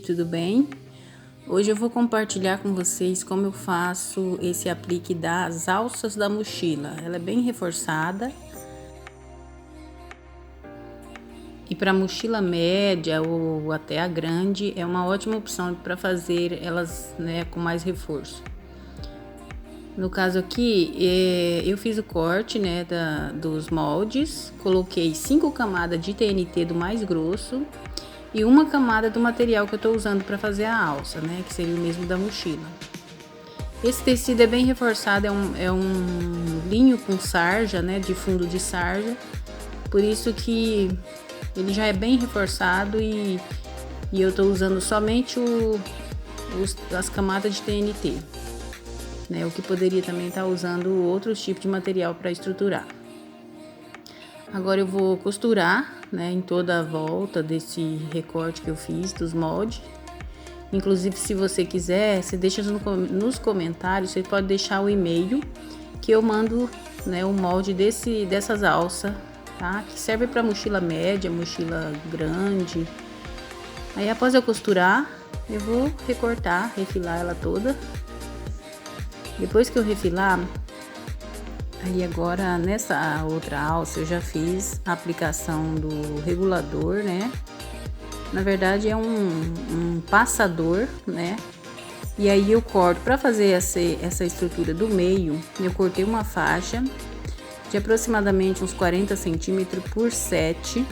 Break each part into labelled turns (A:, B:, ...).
A: tudo bem? Hoje eu vou compartilhar com vocês como eu faço esse aplique das alças da mochila. Ela é bem reforçada. E para mochila média ou até a grande, é uma ótima opção para fazer elas, né, com mais reforço. No caso aqui, eu fiz o corte, né, dos moldes, coloquei 5 camadas de TNT do mais grosso e uma camada do material que eu estou usando para fazer a alça, né, que seria o mesmo da mochila. Esse tecido é bem reforçado, é um linho com sarja, né, de fundo de sarja, por isso que ele já é bem reforçado e eu estou usando somente as camadas de TNT. Né, o que poderia também estar usando outros tipos de material para estruturar. Agora eu vou costurar, né, em toda a volta desse recorte que eu fiz dos moldes. Inclusive, se você quiser, você deixa nos comentários, você pode deixar o e-mail que eu mando, né, o molde dessas alças, tá? Que serve para mochila média, mochila grande. Aí após eu costurar, eu vou recortar, refilar ela toda. Depois que eu refilar, aí agora nessa outra alça eu já fiz a aplicação do regulador, né? Na verdade é um passador, né? E aí eu corto, para fazer essa estrutura do meio, eu cortei uma faixa de aproximadamente uns 40 centímetros por 7.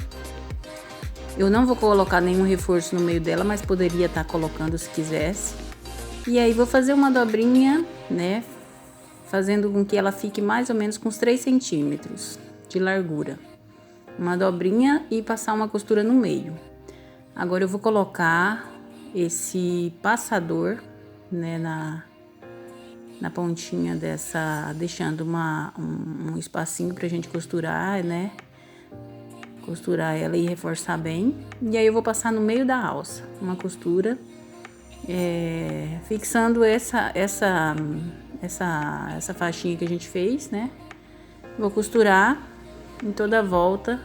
A: Eu não vou colocar nenhum reforço no meio dela, mas poderia estar colocando se quisesse. E aí vou fazer uma dobrinha, né, fazendo com que ela fique mais ou menos com uns 3 centímetros de largura. Uma dobrinha e passar uma costura no meio. Agora eu vou colocar esse passador, né, na pontinha dessa, deixando um espacinho pra gente costurar, né, costurar ela e reforçar bem. E aí eu vou passar no meio da alça, uma costura, fixando essa faixinha que a gente fez, né? Vou costurar em toda a volta.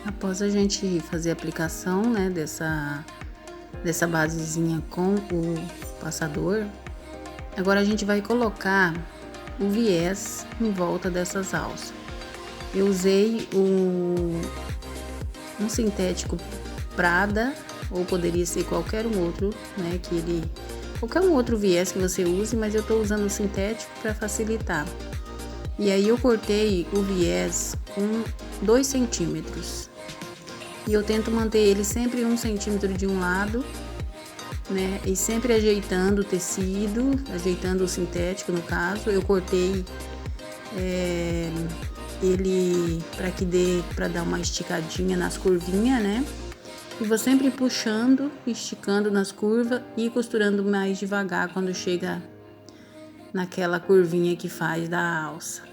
A: Após a gente fazer a aplicação, né, dessa basezinha com o passador, agora a gente vai colocar o viés em volta dessas alças. Eu usei um sintético Prada, ou poderia ser qualquer um outro, né, qualquer um outro viés que você use, mas eu tô usando o sintético para facilitar. E aí eu cortei o viés com 2 centímetros. E eu tento manter ele sempre 1 centímetro de um lado, né? E sempre ajeitando o tecido, ajeitando o sintético no caso. Eu cortei ele para dar uma esticadinha nas curvinhas, né? E vou sempre puxando, esticando nas curvas e costurando mais devagar quando chega naquela curvinha que faz da alça.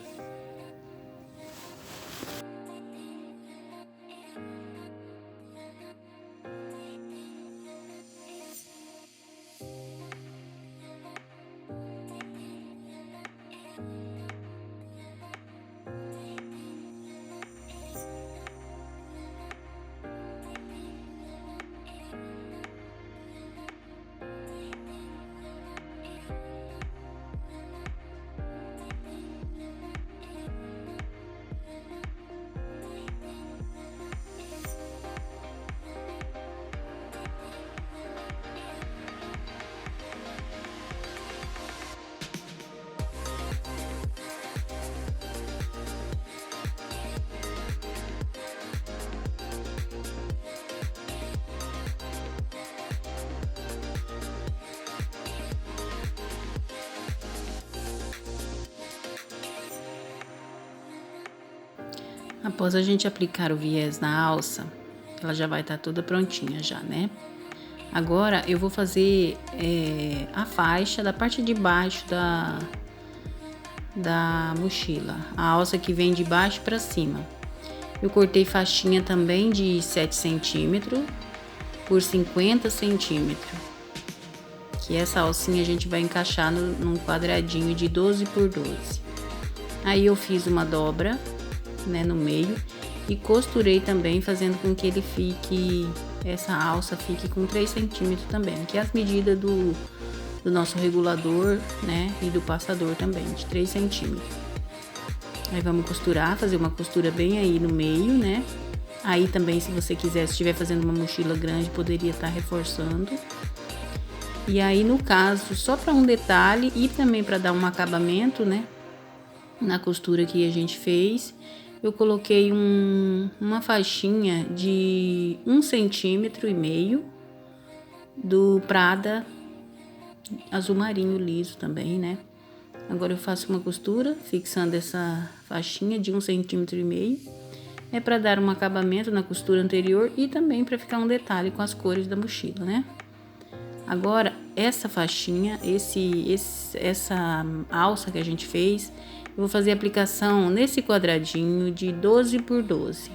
A: Após a gente aplicar o viés na alça, ela já vai estar toda prontinha já, né? Agora eu vou fazer a faixa da parte de baixo da mochila, a alça que vem de baixo para cima. Eu cortei faixinha também de 7 centímetros por 50 centímetros, que essa alcinha a gente vai encaixar num quadradinho de 12 por 12. Aí eu fiz uma dobra, né, no meio e costurei também, fazendo com que ele fique, essa alça fique com 3 centímetros também, que é as medidas do nosso regulador, né, e do passador também, de 3 centímetros. Aí vamos costurar, fazer uma costura bem aí no meio, né? Aí também, se você quiser, se estiver fazendo uma mochila grande, poderia estar reforçando. E aí, no caso, só para um detalhe e também para dar um acabamento, né, na costura que a gente fez, eu coloquei uma faixinha de 1,5 centímetro do Prada azul marinho liso também, né? Agora eu faço uma costura fixando essa faixinha de 1,5 centímetro. É para dar um acabamento na costura anterior e também para ficar um detalhe com as cores da mochila, né? Agora essa faixinha, essa alça que a gente fez, eu vou fazer a aplicação nesse quadradinho de 12 por 12.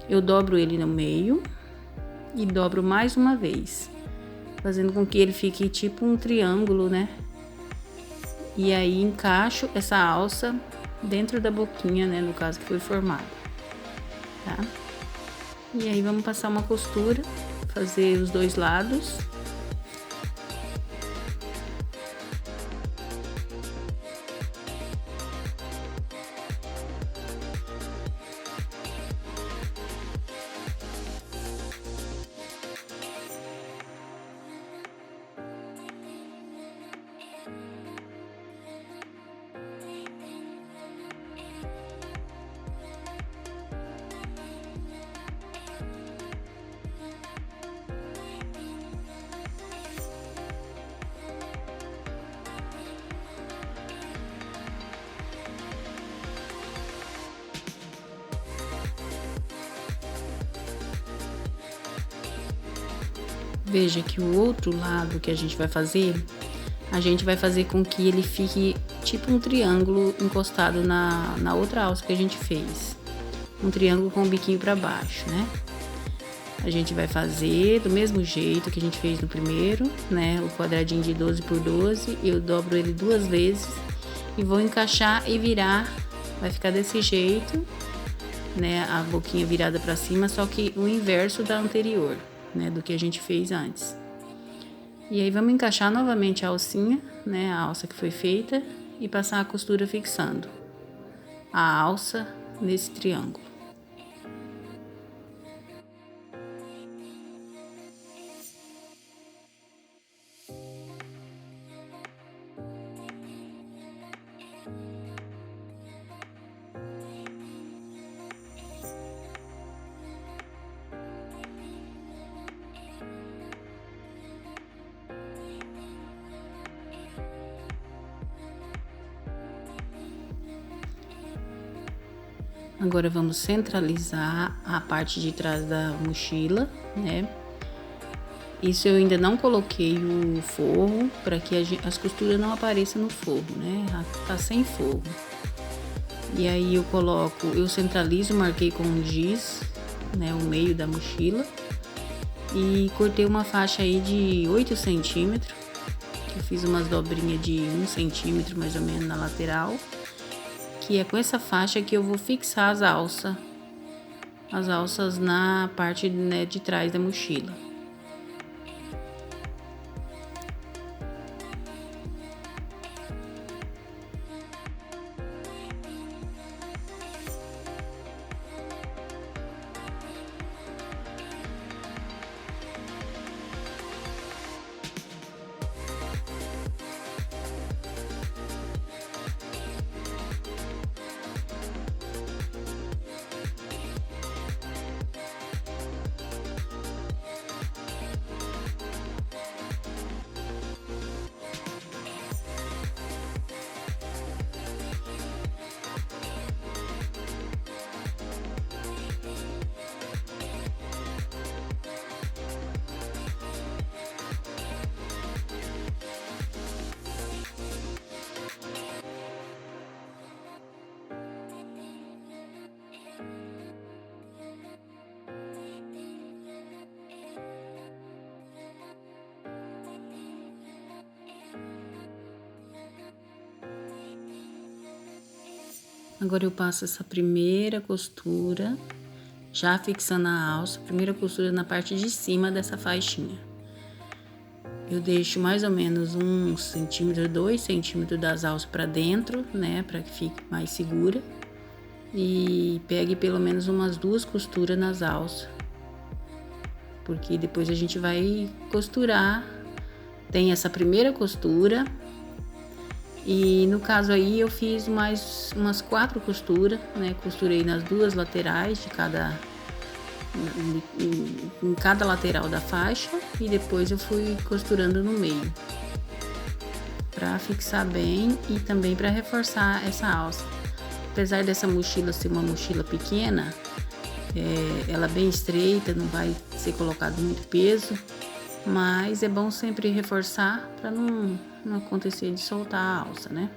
A: Eu dobro ele no meio e dobro mais uma vez, fazendo com que ele fique tipo um triângulo, né? E aí encaixo essa alça dentro da boquinha, né? No caso que foi formada, tá? E aí vamos passar uma costura, fazer os dois lados. Veja que o outro lado que a gente vai fazer com que ele fique tipo um triângulo encostado na outra alça que a gente fez. Um triângulo com o biquinho para baixo, né? A gente vai fazer do mesmo jeito que a gente fez no primeiro, né? O quadradinho de 12 por 12, eu dobro ele 2 vezes e vou encaixar e virar. Vai ficar desse jeito, né? A boquinha virada para cima, só que o inverso da anterior, né, do que a gente fez antes. E aí vamos encaixar novamente a alcinha, né, a alça que foi feita, e passar a costura fixando a alça nesse triângulo. Agora vamos centralizar a parte de trás da mochila, né? Isso eu ainda não coloquei o forro para que as costuras não apareçam no forro, né? Tá sem forro. E aí eu centralizo, marquei com um giz, né, o meio da mochila e cortei uma faixa aí de 8 centímetros. Eu fiz umas dobrinhas de 1 centímetro mais ou menos na lateral. Que é com essa faixa que eu vou fixar as alças na parte, né, de trás da mochila. Agora eu passo essa primeira costura, já fixando a alça, primeira costura na parte de cima dessa faixinha. Eu deixo mais ou menos 1 centímetro, 2 centímetros das alças para dentro, né, para que fique mais segura. E pegue pelo menos umas 2 costuras nas alças, porque depois a gente vai costurar. Tem essa primeira costura. E no caso aí eu fiz mais umas 4 costuras, né? Costurei nas 2 laterais de cada em cada lateral da faixa e depois eu fui costurando no meio para fixar bem e também para reforçar essa alça. Apesar dessa mochila ser uma mochila pequena, ela é bem estreita, não vai ser colocado muito peso, mas é bom sempre reforçar para não acontecer de soltar a alça, né?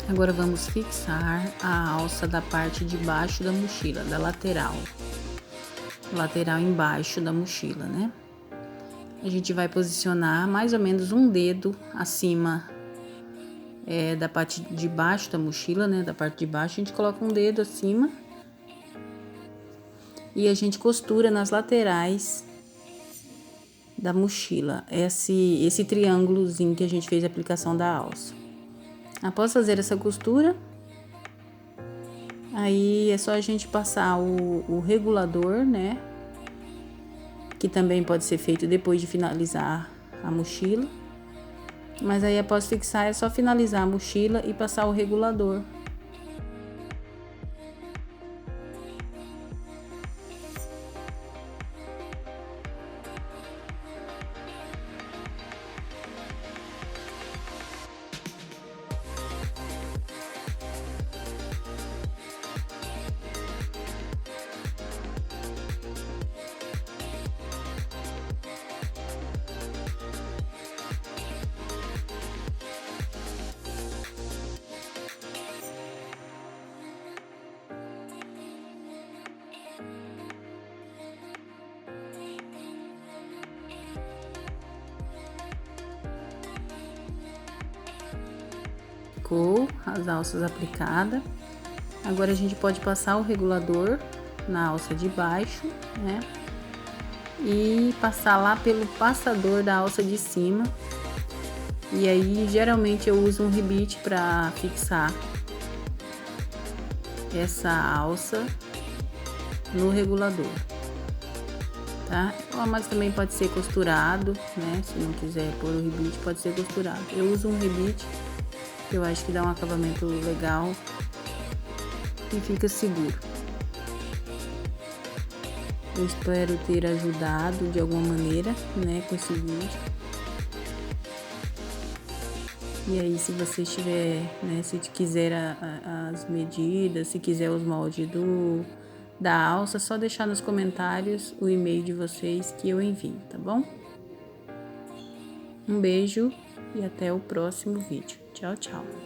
A: Agora vamos fixar a alça da parte de baixo da mochila, da lateral embaixo da mochila, né? A gente vai posicionar mais ou menos um dedo acima da parte de baixo da mochila, né? Da parte de baixo a gente coloca um dedo acima e a gente costura nas laterais da mochila, esse triângulozinho que a gente fez a aplicação da alça. Após fazer essa costura, aí é só a gente passar o regulador, né? Que também pode ser feito depois de finalizar a mochila. Mas aí após fixar é só finalizar a mochila e passar o regulador. ficou as alças aplicadas. Agora a gente pode passar o regulador na alça de baixo, né? E passar lá pelo passador da alça de cima. E aí geralmente eu uso um rebite para fixar essa alça no regulador, tá? Mas também pode ser costurado, né? Se não quiser pôr o rebite, pode ser costurado. Eu uso um rebite, que eu acho que dá um acabamento legal e fica seguro. Eu espero ter ajudado de alguma maneira, né, com esse vídeo. E aí, se você tiver, né, se quiser as medidas, se quiser os moldes da alça, só deixar nos comentários o e-mail de vocês que eu envio, tá bom? Um beijo e até o próximo vídeo. Tchau, tchau!